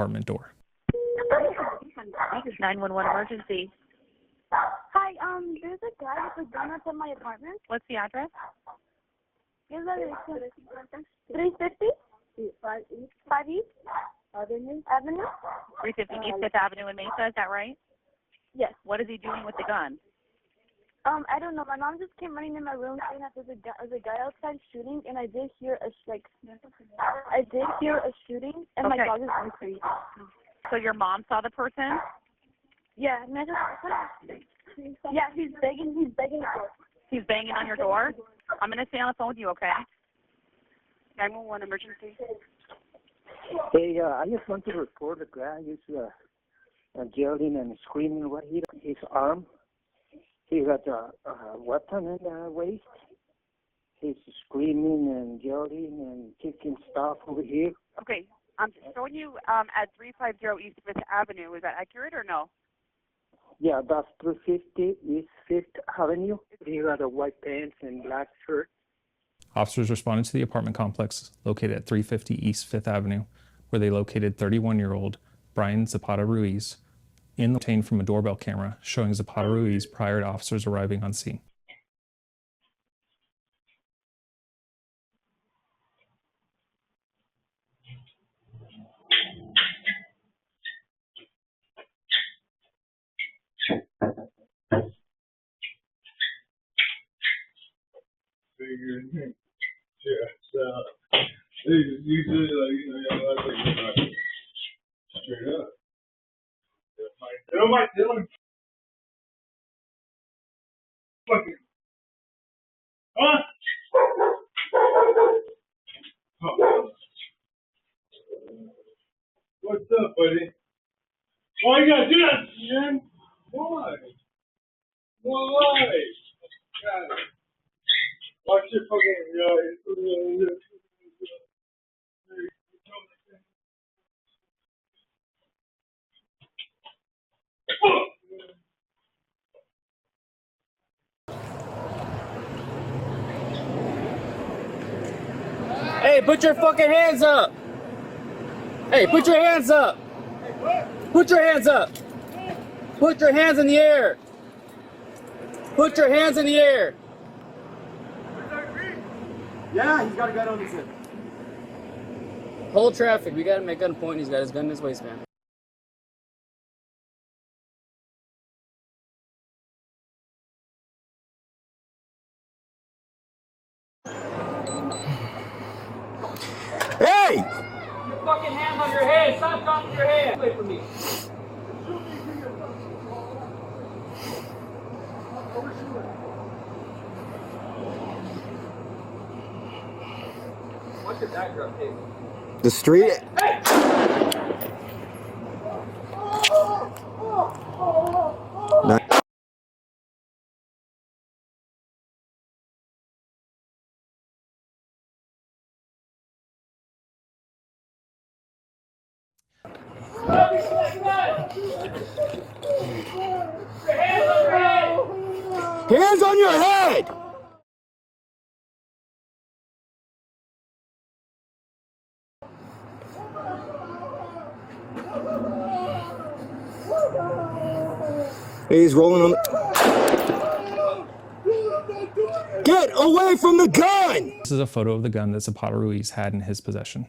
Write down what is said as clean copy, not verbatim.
apartment door. This is 911 emergency. Hi, there's a guy with a gun at my apartment. What's the address? Is that 350? 5 East Avenue. 350 East 5th Avenue in Mesa, is that right? Yes. What is he doing with the gun? I don't know. My mom just came running in my room saying that there's a guy outside shooting, and I did hear a shooting, and my dog is hungry. So your mom saw the person? Yeah, yeah, he's begging for it. He's banging on your door? I'm going to stay on the phone with you, okay? 911 emergency. Hey, I just want to report a guy who's yelling and screaming right here on his arm. He got a weapon in the waist. He's screaming and yelling and kicking stuff over here. Okay, I'm showing you at 350 East 5th Avenue. Is that accurate or no? Yeah, that's 350 East 5th Avenue. He got a white pants and black shirt. Officers responded to the apartment complex located at 350 East 5th Avenue, where they located 31-year-old Brian Zapata Ruiz, obtained from a doorbell camera showing Zapata Ruiz prior to officers arriving on scene. Usually, straight up. Dylan. Fucking. Huh? Oh. What's up, buddy? Why you gotta do that, man? Why? Why? God. Watch your fucking Hey, put your fucking hands up! Hey, put your hands up! Put your hands up! Put your hands in the air! Put your hands in the air! Yeah, he's got a gun on his hip. Hold traffic. We got him at gunpoint. He's got his gun in his waistband. Hey! Your fucking hands on your head! Stop dropping your head! Away from me! What's your backdrop table? The street? Hey! No. Hands on your head! He's rolling on the... Get away from the gun! This is a photo of the gun that Zapata Ruiz had in his possession.